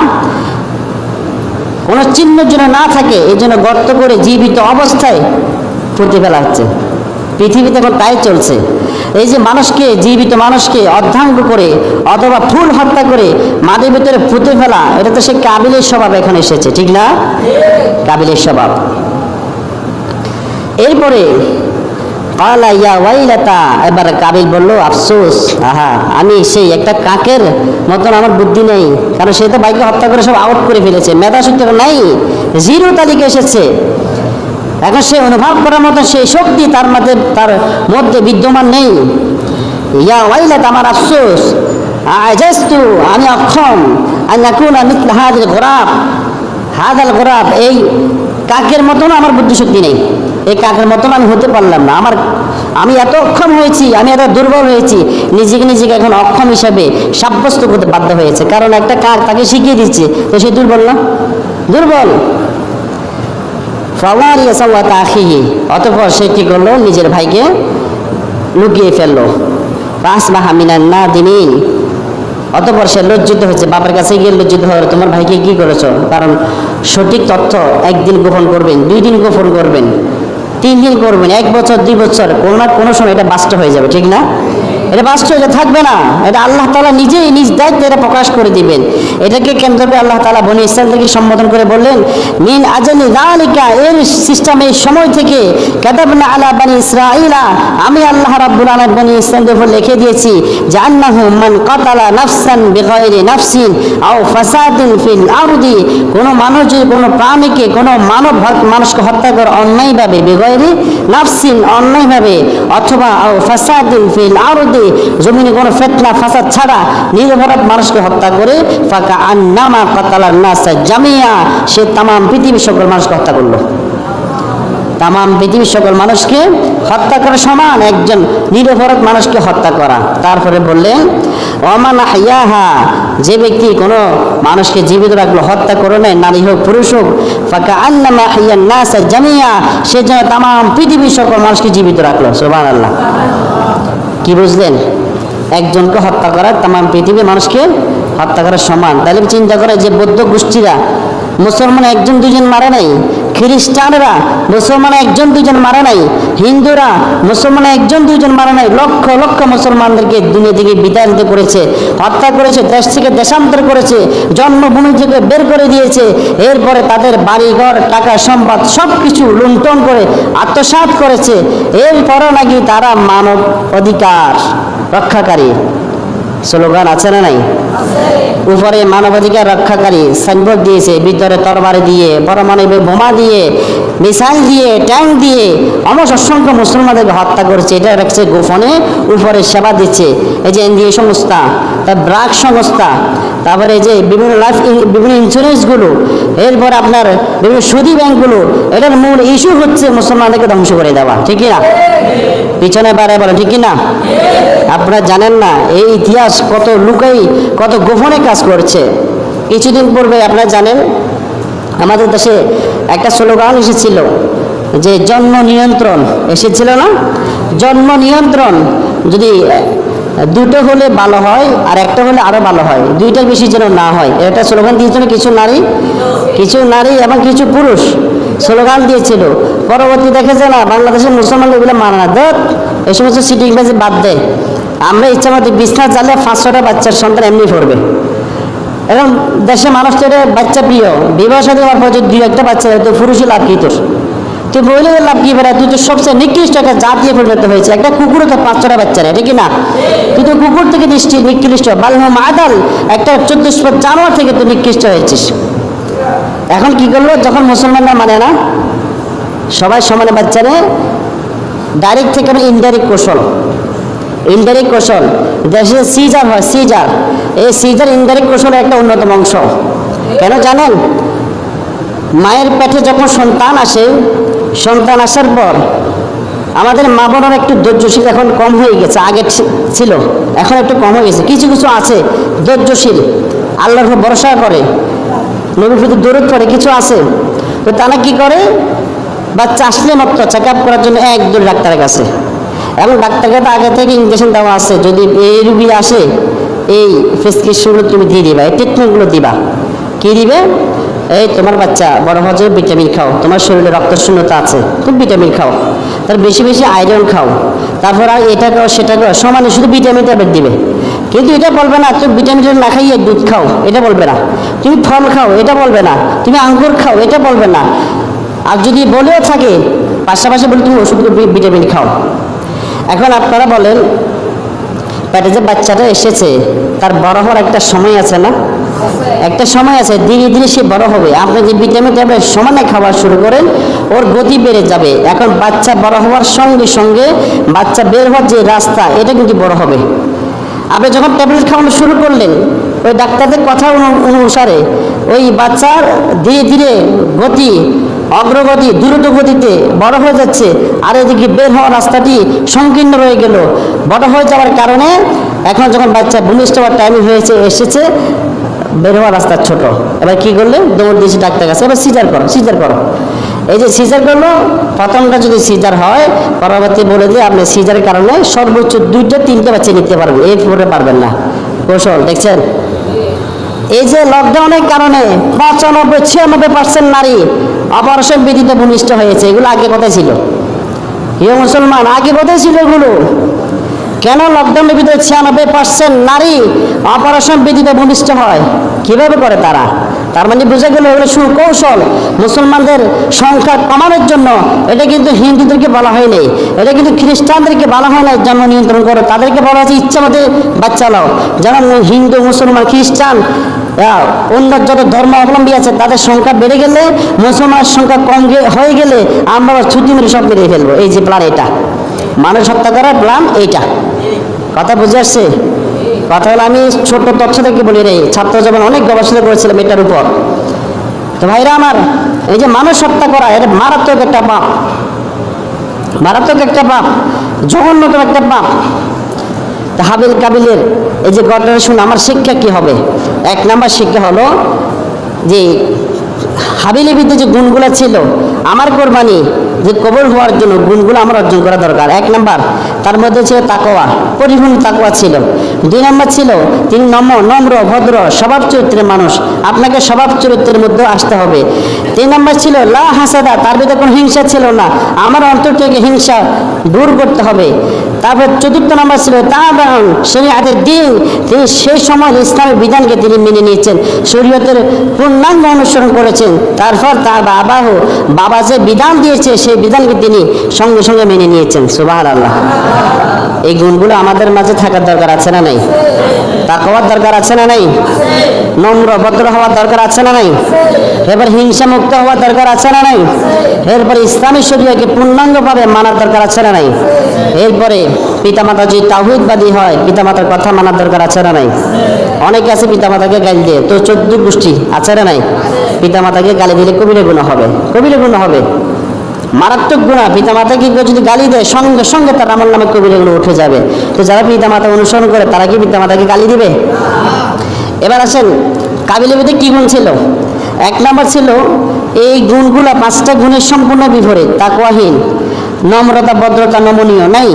কোনো চিহ্নের জন্য না থাকে এই জন্য গর্ত করে জীবিত অবস্থায় পুঁতে ফেলা হচ্ছে। পৃথিবীতে এখন তাই চলছে। এই যে মানুষকে, জীবিত মানুষকে অর্ধাঙ্গ করে অথবা ফুল হত্যা করে মাটির ভিতরে পুঁতে ফেলা, এটা তো সে কাবিলের স্বভাব এখন এসেছে, ঠিক না? কাবিলের স্বভাব। এরপরে ক্বালা ইয়া ওয়াইলাতা, এবার কাবিল বলল আফসোস, আহা আমি সেই একটা কাকের মতন, আমার বুদ্ধি নেই, কারণ সে তো ভাইকে হত্যা করে সব আউট করে ফেলেছে, মেধা শক্তি নাই, জিরো তালিকা এসেছে। এখন সে অনুভব করার মতো সেই শক্তি তার মধ্যে বিদ্যমান নেই। ইয়া ওয়াইলাতা, আমার আফসোস, আজাজতু, আমি অক্ষম, আন আকুনা মিথলা হাদিল গুরাব, হাদাল গুরাব, এই কাকের মতন আমার বুদ্ধি শক্তি নেই, এই কাকের মতন আমি হতে পারলাম না। আমি এত অক্ষম হয়েছি, আমি এত দুর্বল হয়েছি, নিজেকে এখন অক্ষম হিসাবে সাব্যস্ত করতে বাধ্য হয়েছে। কারণ একটা কাক তাকে শিখিয়ে দিচ্ছে, তো সে দুর্বল না? দুর্বল। ফাওয়ারিয়া সাওয়াতা আখিহি, অতঃপর সে কি করলো, নিজের ভাইকে লুকিয়ে ফেললো। ফাসবাহা মিনান নাদিমিন, অতঃপর সে লজ্জিত হয়েছে, বাবার কাছে গিয়ে লজ্জিত হওয়ার, তোমার ভাইকে কি করেছো? কারণ সঠিক তথ্য একদিন গোপন করবেন, 2 দিন গোপন করবেন, 3 দিন করবেন, 1 বছর 2 বছর, কোনো না কোনো সময় এটা বাস্তব হয়ে যাবে, ঠিক না? এটা বাস্তব হয়ে থাকবে না, এটা আল্লাহ তাআলা নিজেই নিজ দায়িত্বে এটা প্রকাশ করে দিবেন। এটাকে কেন্দ্র করে আল্লাহ তাআলা বনী ইসরাঈলকে সম্বোধন করে বললেন, মিন আজলি যালিকা, এর সিস্টেমের সময় থেকে, কাতাবনা আলা বনী ইসরাঈলা, আমি আল্লাহ রাব্বুল আলামিন বনী ইসরাঈলের উপর লিখে দিয়েছি, জান্নাহু মান কাতালা নাফসান বিগাইরি নাফসিন আও ফাসাদিন ফিল আরদি, কোনো মানুষ যদি কোনো প্রাণীকে, কোনো মানুষকে হত্যা করে অন্যায়ভাবে, বিগাইরি নাফসিন অন্যায়ভাবে, অথবা আও ফাসাদিন ফিল আরদি জমিনে কোনো ফিতনা ফাসাদ ছাড়া নিরপরাধ মানুষকে হত্যা করে, ফাকা আন্নামা কাতালান নাসা জামিয়া, সে তামাম পৃথিবীর সকল মানুষকে হত্যা করলো। তামাম পৃথিবীর সকল মানুষকে হত্যা করা সমান একজন নিরপরাধ মানুষকে হত্যা করা। তারপরে বললেন ওমান আহইয়াহা, যে ব্যক্তি কোনো মানুষকে জীবিত রাখলো, হত্যা করে নেয়, নারী হোক পুরুষ হোক, ফাকা আন্নামা আহইয়ান নাসা জামিয়া, সে যেন তামাম পৃথিবীর সকল মানুষকে জীবিত রাখলো। সুবহানাল্লাহ। কি বুঝলেন? একজনকে হত্যা করা তামাম পৃথিবীর মানুষকে হত্যা করার সমান। তাহলে চিন্তা করে যে বৌদ্ধ গোষ্ঠীরা মুসলমান 1-2 মারে নাই, খ্রিস্টানরা মুসলমান 1-2 মারে নাই, হিন্দুরা মুসলমান 1-2 মারে নাই, লক্ষ লক্ষ মুসলমানদেরকে দুনিয়া থেকে বিতাড়িত করেছে, হত্যা করেছে, দেশ থেকে দেশান্তর করেছে, জন্মভূমি থেকে বের করে দিয়েছে। এরপরে তাদের বাড়িঘর, টাকা সম্পদ সব কিছু লুণ্ঠন করে আত্মসাৎ করেছে। এরপরও নাকি তারা মানব অধিকার রক্ষাকারী স্লোগান আছে না নাই? উপরে মানবাধিকার রক্ষাকারী সাইনবোর্ড দিয়েছে, ভিতরে তরবারি দিয়ে, পরমাণবিক বোমা দিয়ে, মিসাইল দিয়ে, ট্যাঙ্ক দিয়ে অসংখ্য মুসলমানদেরকে হত্যা করেছে। এটা রাখছে গোপনে, উপরে সেবা দিচ্ছে। এই যে এনজিও সংস্থা, তার ব্রাক সংস্থা, তারপরে এই যে বিভিন্ন বিভিন্ন ইন্স্যুরেন্সগুলো, এরপর আপনার বিভিন্ন সুদী ব্যাংকগুলো, এটার মূল ইস্যু হচ্ছে মুসলমানদেরকে ধ্বংস করে দেওয়া, ঠিক না? পিছনে বাড়ায় বলেন, ঠিক না? আপনারা জানেন না এই ইতিহাস কত লুকাই কত গোপনে কাজ করছে। কিছুদিন পূর্বে আপনারা জানেন আমাদের দেশে একটা স্লোগান এসেছিল যে জন্ম নিয়ন্ত্রণ এসেছিল না? জন্ম নিয়ন্ত্রণ যদি দুটো হলে ভালো হয় আর একটা হলে আরো ভালো হয়, দুইটার বেশি যেন না হয়, এটা স্লোগান দিয়েছিল কিছু নারী এবং কিছু পুরুষ স্লোগান দিয়েছিল। পরবর্তী দেখেছে না বাংলাদেশের মুসলমান এগুলো মানে না, দেখ এই সমস্ত সিটিংবাজি বাদ দেয়, আমরা ইচ্ছা মতো বিছনা জ্বালে 500টা বাচ্চার সন্তান এমনি পড়বে। এবং দেশে মানুষ তো বাচ্চা প্রিয়, বিবাহ সাথে হওয়ার পর যদি 2-1টা বাচ্চা হয় তো পুরুষই লাভ কি তোর? তুই মহিলাদের লাভ কি বেড়া? তুই তো সবচেয়ে নিকৃষ্ট একটা জাতীয় পরিণত হয়েছে। একটা কুকুরও তো 5-6টা বাচ্চা নেয়, ঠিক না? তুই তো কুকুর থেকে নিকৃষ্ট বালহম আদাল, একটা 14 জানোয়ার থেকে তুই নিকৃষ্ট হয়েছিস। এখন কি করলো, যখন মুসলমানরা মানে না সবাই সমানে বাচ্চা নেয়, ডাইরেক্ট থেকে ইনডাইরেক্ট কৌশল দেশে সিজার হয়, এই সিজার ইনডাইরেক্ট কৌশলের একটা অন্যতম অংশ। কেন জানেন? মায়ের পেটে যখন সন্তান আসার পর আমাদের মা বোনের একটু ধৈর্যশীল এখন কম হয়ে গেছে, আগে ছিল এখন একটু কম হয়ে গেছে। কিছু আছে ধৈর্যশীল, আল্লাহর উপর ভরসা করে, নবীর প্রতি দরুদ পড়ে, কিছু আছে তো তারা কি করে, বাচ্চা আসলে মাত্র চেক আপ করার জন্য একদম ডাক্তারের কাছে, এবং ডাক্তারকে তো আগে থেকে ইঞ্জেকশন দেওয়া আছে, যদি এই রুগী আসে এই প্রেসক্রিপশনগুলো তুমি দিয়ে দিবা, এই ট্রিটমেন্টগুলো দিবা। কি দিবে? এই তোমার বাচ্চা বড় হওয়ার জন্য ভিটামিন খাও, তোমার শরীরে রক্তশূন্যতা আছে, তুমি ভিটামিন খাও, তার বেশি আয়রন খাও, তারপর আর এটা খাও সেটা খাও, সমানে শুধু ভিটামিন ট্যাবলেট দিবে। কিন্তু এটা বলবে না তুমি ভিটামিন না খাইয়ে দুধ খাও, এটা বলবে না। তুমি ফল খাও, এটা বলবে না। তুমি আঙ্গুর খাও, এটা বলবে না। আর যদি বলেও থাকে পাশাপাশি বলে তুমি ওষুধ ভিটামিন খাও। এখন আপনারা বলেন, পেটে যে বাচ্চাটা এসেছে তার বড় হওয়ার একটা সময় আছে না? একটা সময় আছে, ধীরে ধীরে সে বড় হবে। আপনি যে ভিটামিন ট্যাবলেট সমানে খাওয়া শুরু করেন, ওর গতি বেড়ে যাবে। এখন বাচ্চা বড় হওয়ার সঙ্গে সঙ্গে বাচ্চা বের হওয়ার যে রাস্তা, এটা কিন্তু বড় হবে। আপনি যখন ট্যাবলেট খাওয়ানো শুরু করলেন, ওই ডাক্তারদের কথা অনুসারে ওই বাচ্চার ধীরে ধীরে অগ্রগতি দ্রুত গতিতে বড় হয়ে যাচ্ছে, আর এদিকে বের হওয়ার রাস্তাটি সংকীর্ণ রয়ে গেল। বড় হয়ে যাওয়ার কারণে এখন যখন বাচ্চা ভূমিষ্ঠ হওয়ার টাইম এসেছে, বের হওয়ার রাস্তা ছোট। এবার কি করলে, দৌড় দিয়েছে ডাক্তার কাছে, এবার সিজার করো। এই যে সিজার করলো, প্রথমটা যদি সিজার হয়, পরবর্তী বলে দিয়ে আপনি সিজারের কারণে সর্বোচ্চ 2-3টা বাচ্চা নিতে পারবেন, এরপরে পারবেন না। কৌশল দেখছেন? এই যে লকডাউনের কারণে 95-96% নারী অপারেশন বিধিতে ভূমিষ্ঠ হয়েছে। এগুলো আগে কোথায় ছিল? মুসলমান আগে কোথায় ছিল এগুলো? কেন লকডাউনের ভিতরে 96% নারী অপারেশন বিধিতে ভূমিষ্ঠ হয়? কিভাবে করে তারা? তার মানে বুঝে গেল এগুলো সুকৌশল, মুসলমানদের সংখ্যা কমানোর জন্য। এটা কিন্তু হিন্দুদেরকে বলা হয়নি, এটা কিন্তু খ্রিস্টানদেরকে বলা হয় না জন্ম নিয়ন্ত্রণ করো, তাদেরকে বলা হচ্ছে ইচ্ছা মতো বাচ্চা নাও। যেমন হিন্দু, মুসলমান, খ্রিস্টান, অন্য যত ধর্ম অবলম্বী আছে তাদের সংখ্যা বেড়ে গেলে, মুসলমানের সংখ্যা কম হয়ে গেলে আমরা ছুটি মেরে সব মেরে ফেলবো। এই যে প্ল্যান, এটা মানুষ হত্যা করার প্ল্যান এইটা। কথা বুঝে আসছে? কথা হলো, আমি ছোট তথ্য থেকে বলি রে, ছাত্র যখন অনেক গবেষণা করেছিলাম এটার উপর। তো ভাইরা আমার, এই যে মানুষ হত্যা করা, এটা মারাত্মক একটা পাপ, জঘন্যতম একটা পাপ। হাবিল কাবিলের এই যে ঘটনা শুনে আমার শিক্ষা কি হবে? 1 নাম্বার শিক্ষা হলো যে হাবিলের ভিতরে যে গুণগুলো ছিল, আমার কোরবানি যে কবুল হওয়ার জন্য গুণগুলো আমার অর্জন করা দরকার। 1 নাম্বার তার মধ্যে ছিল তাকওয়া, পরিপূর্ণ তাকওয়া ছিল। 2 নাম্বার ছিল তিনি নম্র ভদ্র স্বভাব চরিত্রের মানুষ, আপনাকে স্বভাব চরিত্রের মধ্যে আসতে হবে। 3 নাম্বার ছিল লা হাসাদা, তার ভিতরে কোনো হিংসা ছিল না, আমার অন্তর থেকে হিংসা দূর করতে হবে। তারপর 4 নাম্বার ছিল তাবাউন শরীয়তের দিন, তিনি সেই সময় ইসলামের বিধানকে তিনি মেনে নিয়েছেন, শরীয়তের পূর্ণাঙ্গ অনুসরণ করেছেন। তারপর তার বাবা যে বিধান দিয়েছে সেই বিধানকে তিনি সঙ্গে সঙ্গে মেনে নিয়েছেন। সুবহানাল্লাহ। এই গুণগুলো আমাদের মাঝে থাকার দরকার আছে না নাই? তাকওয়ার দরকার আছে না নাই? নম্র ভদ্র হওয়ার দরকার আছে না নাই? এবার হিংসা মুক্ত হওয়ার দরকার আছে না নাই? এরপরে ইসলামী শরীয়তকে পূর্ণাঙ্গভাবে মানার দরকার আছে না নাই? এরপরে পিতামাতা যদি তাওহীদবাদী হয় পিতামাতার কথা মানার দরকার আছে না নাই? অনেকে আছে পিতামাতাকে গালি দিয়ে, তো 14 গোষ্ঠী আছে না নাই? পিতামাতাকে গালি দিলে কবিরা গুনাহ হবে, কবিরা গুনাহ হবে, মারাত্মক গুনাহ। পিতামাতাকে কেউ যদি গালি দেয় সঙ্গে সঙ্গে তার আমল নামে কবিরাগুলো উঠে যাবে। তো যারা পিতামাতা অনুসরণ করে তারা কি পিতামাতাকে গালি দিবে? এবার আসেন কাবিলের ভিতরে কি গুণ ছিল? 1 নম্বর ছিল এই গুণগুলো 5টা গুণের সম্পূর্ণ বিপরীত। তাকওয়াহীন, নম্রতা, ভদ্রতা, নমনীয় নাই,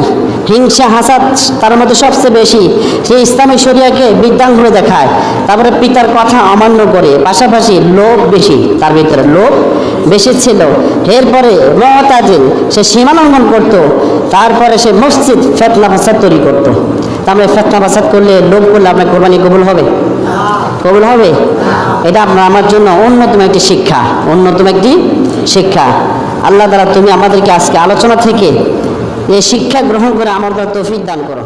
হিংসা হাসাদ তার মধ্যে সবচেয়ে বেশি। সে ইসলামী শরিয়াকে বৃদ্ধাঙ্গুলে দেখায়, তারপরে পিতার কথা অমান্য করে, পাশাপাশি লোভ বেশি, তার ভিতরে লোভ বেশি ছিল। এরপরে মুতাজিল, সে সীমা লঙ্ঘন করতো। তারপরে সে মসজিদ ফিতনা ফাসাদ তৈরি করতো। তারপরে ফিতনা ফাসাদ করলে, লোভ করলে আপনার কোরবানি কবুল হবে? কবুল হবে? এটা আপনার আমার জন্য অন্যতম একটি শিক্ষা, অন্যতম একটি শিক্ষা। আল্লাহ তাআলা তুমি আমাদেরকে আজকে আলোচনা থেকে এই শিক্ষা গ্রহণ করে আমার তৌফিক দান করো।